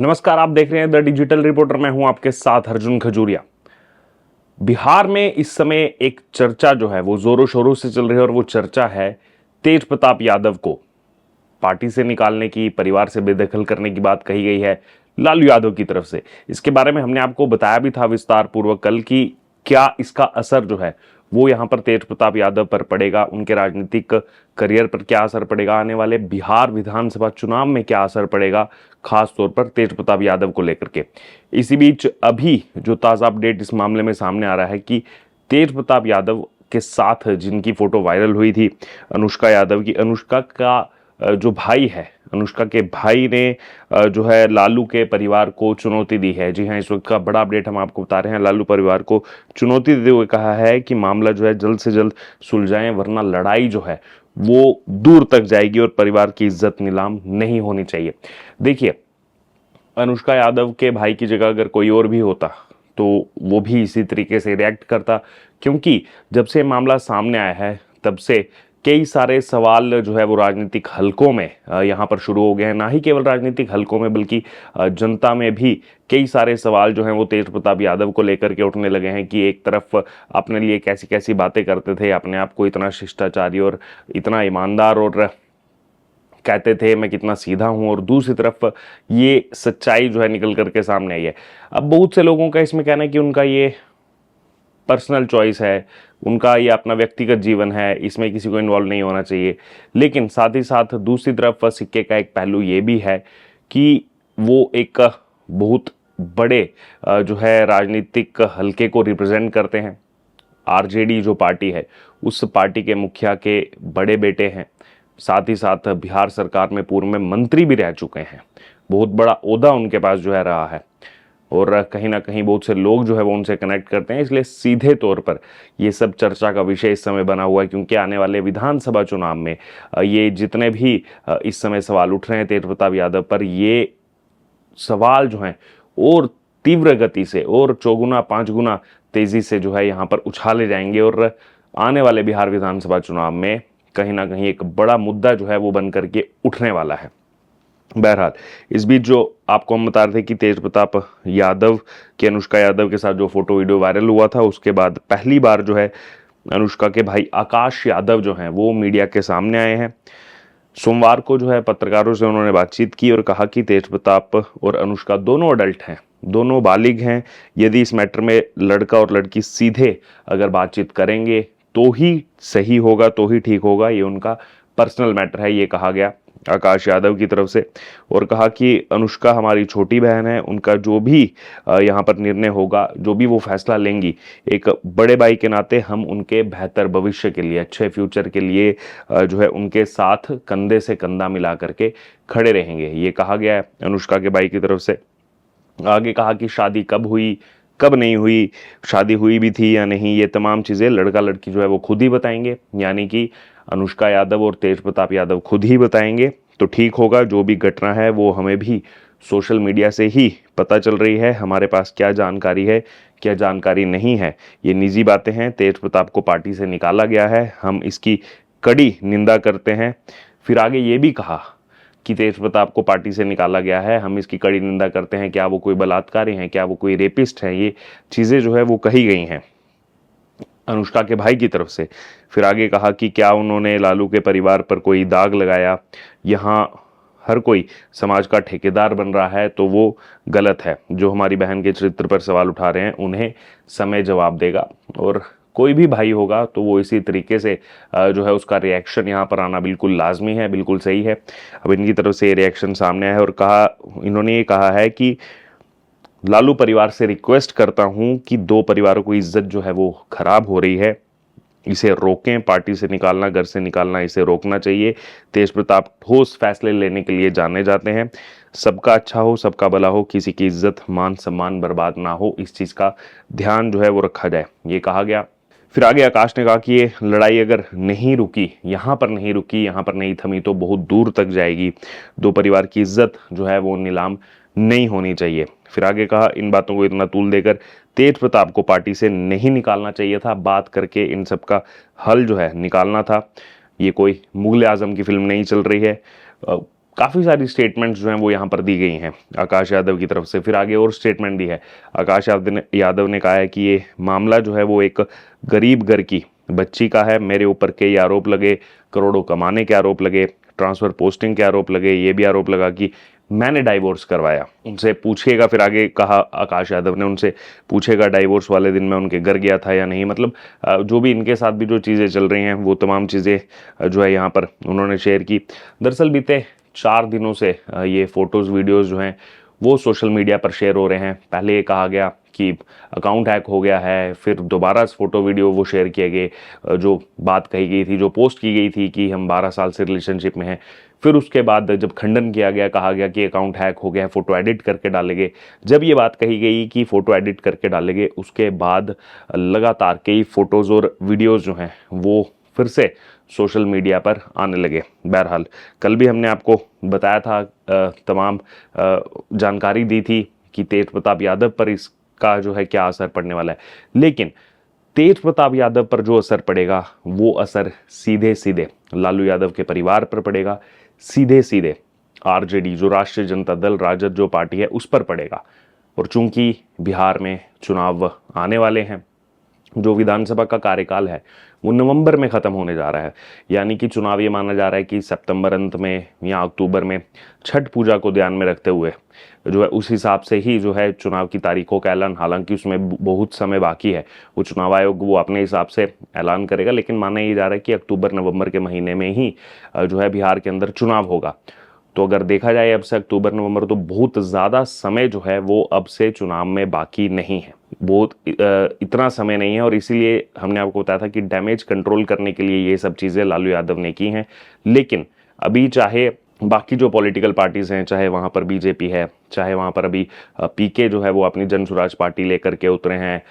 नमस्कार, आप देख रहे हैं द डिजिटल रिपोर्टर। मैं हूं आपके साथ अर्जुन खजूरिया। बिहार में इस समय एक चर्चा जो है वो जोरों शोरों से चल रही है और वो चर्चा है तेज प्रताप यादव को पार्टी से निकालने की, परिवार से बेदखल करने की बात कही गई है लालू यादव की तरफ से। इसके बारे में हमने आपको बताया भी था विस्तार पूर्वक कल कि क्या इसका असर जो है वो यहाँ पर तेज प्रताप यादव पर पड़ेगा, उनके राजनीतिक करियर पर क्या असर पड़ेगा, आने वाले बिहार विधानसभा चुनाव में क्या असर पड़ेगा, खास तौर पर तेज प्रताप यादव को लेकर के। इसी बीच अभी जो ताज़ा अपडेट इस मामले में सामने आ रहा है कि तेज प्रताप यादव के साथ जिनकी फोटो वायरल हुई थी अनुष्का यादव की, अनुष्का का जो भाई है, अनुष्का के भाई ने जो है लालू के परिवार को चुनौती दी है। जी हाँ, इस वक्त का बड़ा अपडेट हम आपको बता रहे हैं। लालू परिवार को चुनौती देते हुए कहा है कि मामला जो है जल्द से जल्द सुलझाएं, वरना लड़ाई जो है वो दूर तक जाएगी और परिवार की इज्जत नीलाम नहीं होनी चाहिए। देखिए, अनुष्का यादव के भाई की जगह अगर कोई और भी होता तो वो भी इसी तरीके से रिएक्ट करता, क्योंकि जब से मामला सामने आया है तब से कई सारे सवाल जो है वो राजनीतिक हलकों में यहाँ पर शुरू हो गए हैं। ना ही केवल राजनीतिक हलकों में बल्कि जनता में भी कई सारे सवाल जो हैं वो तेज प्रताप यादव को लेकर के उठने लगे हैं कि एक तरफ अपने लिए कैसी कैसी बातें करते थे, अपने आप को इतना शिष्टाचारी और इतना ईमानदार और कहते थे मैं कितना सीधा हूं, और दूसरी तरफ ये सच्चाई जो है निकल करके सामने आई है। अब बहुत से लोगों का इसमें कहना है कि उनका ये पर्सनल चॉइस है, उनका ये अपना व्यक्तिगत जीवन है, इसमें किसी को इन्वॉल्व नहीं होना चाहिए। लेकिन साथ ही साथ दूसरी तरफ सिक्के का एक पहलू ये भी है कि वो एक बहुत बड़े जो है राजनीतिक हलके को रिप्रेजेंट करते हैं। आरजेडी जो पार्टी है उस पार्टी के मुखिया के बड़े बेटे हैं, साथ ही साथ बिहार सरकार में पूर्व में मंत्री भी रह चुके हैं। बहुत बड़ा ओहदा उनके पास जो है रहा है और कहीं ना कहीं बहुत से लोग जो है वो उनसे कनेक्ट करते हैं। इसलिए सीधे तौर पर ये सब चर्चा का विषय इस समय बना हुआ है, क्योंकि आने वाले विधानसभा चुनाव में ये जितने भी इस समय सवाल उठ रहे हैं तेज प्रताप यादव पर, ये सवाल जो हैं और तीव्र गति से और चौगुना पांच गुना तेजी से जो है यहाँ पर उछाले जाएंगे और आने वाले बिहार विधानसभा चुनाव में कहीं ना कहीं एक बड़ा मुद्दा जो है वो बन करके उठने वाला है। बहरहाल, इस बीच जो आपको हम बता रहे थे कि तेज प्रताप यादव के अनुष्का यादव के साथ जो फोटो वीडियो वायरल हुआ था, उसके बाद पहली बार जो है अनुष्का के भाई आकाश यादव जो हैं वो मीडिया के सामने आए हैं। सोमवार को जो है पत्रकारों से उन्होंने बातचीत की और कहा कि तेज प्रताप और अनुष्का दोनों अडल्ट हैं, दोनों बालिग हैं। यदि इस मैटर में लड़का और लड़की सीधे अगर बातचीत करेंगे तो ही सही होगा, तो ही ठीक होगा। ये उनका पर्सनल मैटर है, ये कहा गया आकाश यादव की तरफ से। और कहा कि अनुष्का हमारी छोटी बहन है, उनका जो भी यहाँ पर निर्णय होगा, जो भी वो फैसला लेंगी, एक बड़े भाई के नाते हम उनके बेहतर भविष्य के लिए, अच्छे फ्यूचर के लिए जो है उनके साथ कंधे से कंधा मिला करके खड़े रहेंगे, ये कहा गया है अनुष्का के भाई की तरफ से। आगे कहा कि शादी कब हुई, कब नहीं हुई, शादी हुई भी थी या नहीं, ये तमाम चीज़ें लड़का लड़की जो है वो खुद ही बताएंगे, यानी कि अनुष्का यादव और तेज प्रताप यादव खुद ही बताएंगे तो ठीक होगा। जो भी घटना है वो हमें भी सोशल मीडिया से ही पता चल रही है, हमारे पास क्या जानकारी है क्या जानकारी नहीं है, ये निजी बातें हैं। तेज प्रताप को पार्टी से निकाला गया है, हम इसकी कड़ी निंदा करते हैं। फिर आगे ये भी कहा कि तेज प्रताप को पार्टी से निकाला गया है, हम इसकी कड़ी निंदा करते हैं। क्या वो कोई बलात्कारी हैं, क्या वो कोई रेपिस्ट हैं, ये चीज़ें जो है वो कही गई हैं अनुष्का के भाई की तरफ से। फिर आगे कहा कि क्या उन्होंने लालू के परिवार पर कोई दाग लगाया, यहाँ हर कोई समाज का ठेकेदार बन रहा है तो वो गलत है। जो हमारी बहन के चरित्र पर सवाल उठा रहे हैं उन्हें समय जवाब देगा, और कोई भी भाई होगा तो वो इसी तरीके से जो है उसका रिएक्शन यहाँ पर आना बिल्कुल लाजमी है, बिल्कुल सही है। अब इनकी तरफ से रिएक्शन सामने आया है और कहा, इन्होंने ये कहा है कि लालू परिवार से रिक्वेस्ट करता हूं कि दो परिवारों की इज्जत जो है वो खराब हो रही है, इसे रोकें। पार्टी से निकालना, घर से निकालना, इसे रोकना चाहिए। तेज प्रताप ठोस फैसले लेने के लिए जाने जाते हैं। सबका अच्छा हो, सबका भला हो, किसी की इज्जत मान सम्मान बर्बाद ना हो, इस चीज़ का ध्यान जो है वो रखा जाए, ये कहा गया। फिर आगे आकाश ने कहा कि ये लड़ाई अगर नहीं रुकी, यहाँ पर नहीं रुकी, यहाँ पर नहीं थमी तो बहुत दूर तक जाएगी। दो परिवार की इज्जत जो है वो नीलाम नहीं होनी चाहिए। फिर आगे कहा, इन बातों को इतना तूल देकर तेज प्रताप को पार्टी से नहीं निकालना चाहिए था, बात करके इन सब का हल जो है निकालना था। ये कोई मुगल आजम की फिल्म नहीं चल रही है। काफ़ी सारी स्टेटमेंट्स जो हैं वो यहाँ पर दी गई हैं आकाश यादव की तरफ से। फिर आगे और स्टेटमेंट दी है, आकाश यादव ने कहा है कि ये मामला जो है वो एक गरीब घर की बच्ची का है, मेरे ऊपर कई आरोप लगे, करोड़ों कमाने के आरोप लगे, ट्रांसफ़र पोस्टिंग के आरोप लगे, ये भी आरोप लगा कि मैंने डाइवोर्स करवाया। उनसे पूछिएगा, फिर आगे कहा आकाश यादव ने, उनसे पूछेगा डाइवोर्स वाले दिन मैं उनके घर गया था या नहीं। मतलब जो भी इनके साथ भी जो चीज़ें चल रही हैं वो तमाम चीज़ें जो है यहाँ पर उन्होंने शेयर की। दरअसल बीते 4 दिनों से ये फ़ोटोज़ वीडियोज़ जो हैं वो सोशल मीडिया पर शेयर हो रहे हैं। पहले ये कहा गया कि अकाउंट हैक हो गया है, फिर दोबारा फ़ोटो वीडियो वो शेयर किए गए, जो बात कही गई थी, जो पोस्ट की गई थी कि हम 12 साल से रिलेशनशिप में हैं। फिर उसके बाद जब खंडन किया गया, कहा गया कि अकाउंट हैक हो गया है, फ़ोटो एडिट करके डाले गए। जब ये बात कही गई कि फ़ोटो एडिट करके डाले गए, उसके बाद लगातार कई फ़ोटोज़ और वीडियोज़ जो हैं वो फिर से सोशल मीडिया पर आने लगे। बहरहाल कल भी हमने आपको बताया था, तमाम जानकारी दी थी कि तेज प्रताप यादव पर इसका जो है क्या असर पड़ने वाला है। लेकिन तेज प्रताप यादव पर जो असर पड़ेगा वो असर सीधे सीधे लालू यादव के परिवार पर पड़ेगा, सीधे सीधे आरजेडी जो राष्ट्रीय जनता दल राजद जो पार्टी है उस पर पड़ेगा। और चूंकि बिहार में चुनाव आने वाले हैं, जो विधानसभा का कार्यकाल है वो नवंबर में ख़त्म होने जा रहा है, यानी कि चुनाव ये माना जा रहा है कि सितंबर अंत में या अक्टूबर में, छठ पूजा को ध्यान में रखते हुए जो है उस हिसाब से ही जो है चुनाव की तारीखों का ऐलान, हालांकि उसमें बहुत समय बाकी है, वो चुनाव आयोग वो अपने हिसाब से ऐलान करेगा, लेकिन माना ये जा रहा है कि अक्टूबर नवंबर के महीने में ही जो है बिहार के अंदर चुनाव होगा। तो अगर देखा जाए अब से अक्टूबर नवंबर, तो बहुत ज़्यादा समय जो है वो अब से चुनाव में बाकी नहीं है, बहुत इतना समय नहीं है। और इसीलिए हमने आपको बताया था कि डैमेज कंट्रोल करने के लिए ये सब चीज़ें लालू यादव ने की हैं। लेकिन अभी चाहे बाकी जो पॉलिटिकल पार्टीज़ हैं, चाहे वहाँ पर बीजेपी है, चाहे वहाँ पर अभी पीके जो है वो अपनी जन स्वराज पार्टी लेकर के उतरे हैं,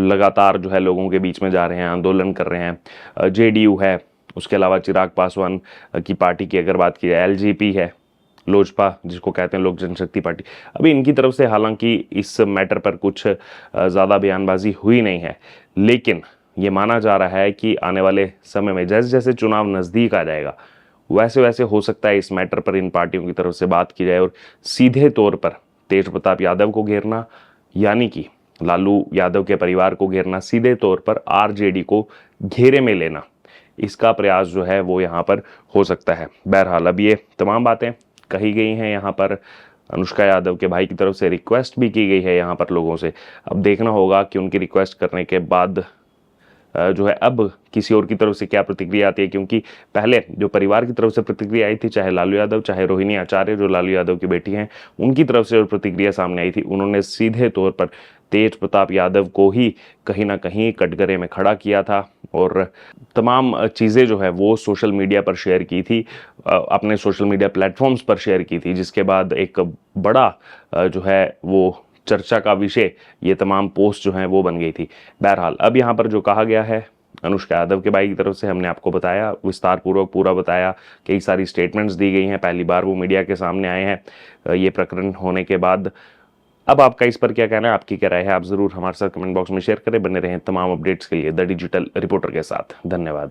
लगातार जो है लोगों के बीच में जा रहे हैं, आंदोलन कर रहे हैं, जेडीयू है, उसके अलावा चिराग पासवान की पार्टी की अगर बात की जाए, एलजेपी है, लोजपा जिसको कहते हैं लोक जनशक्ति पार्टी, अभी इनकी तरफ से हालांकि इस मैटर पर कुछ ज़्यादा बयानबाजी हुई नहीं है। लेकिन ये माना जा रहा है कि आने वाले समय में जैसे जैसे चुनाव नज़दीक आ जाएगा, वैसे वैसे हो सकता है इस मैटर पर इन पार्टियों की तरफ से बात की जाए और सीधे तौर पर तेज प्रताप यादव को घेरना, यानी कि लालू यादव के परिवार को घेरना, सीधे तौर पर आरजेडी को घेरे में लेना, इसका प्रयास जो है वो यहाँ पर हो सकता है। बहरहाल अब ये तमाम बातें कही गई हैं यहाँ पर, अनुष्का यादव के भाई की तरफ से रिक्वेस्ट भी की गई है यहाँ पर लोगों से। अब देखना होगा कि उनकी रिक्वेस्ट करने के बाद जो है अब किसी और की तरफ से क्या प्रतिक्रिया आती है, क्योंकि पहले जो परिवार की तरफ से प्रतिक्रिया आई थी, चाहे लालू यादव चाहे रोहिणी आचार्य जो लालू यादव की बेटी हैं, उनकी तरफ से जो प्रतिक्रिया सामने आई थी, उन्होंने सीधे तौर पर तेज प्रताप यादव को ही कहीं ना कहीं कटघरे में खड़ा किया था और तमाम चीज़ें जो है वो सोशल मीडिया पर शेयर की थी, अपने सोशल मीडिया प्लेटफॉर्म्स पर शेयर की थी, जिसके बाद एक बड़ा जो है वो चर्चा का विषय ये तमाम पोस्ट जो हैं वो बन गई थी। बहरहाल अब यहाँ पर जो कहा गया है अनुष्का यादव के भाई की तरफ से, हमने आपको बताया, विस्तार पूर्वक पूरा बताया, कई सारी स्टेटमेंट्स दी गई हैं, पहली बार वो मीडिया के सामने आए हैं ये प्रकरण होने के बाद। अब आपका इस पर क्या कहना है, आपकी क्या राय है, आप ज़रूर हमारे साथ कमेंट बॉक्स में शेयर करें। बने रहें तमाम अपडेट्स के लिए द डिजिटल रिपोर्टर के साथ। धन्यवाद।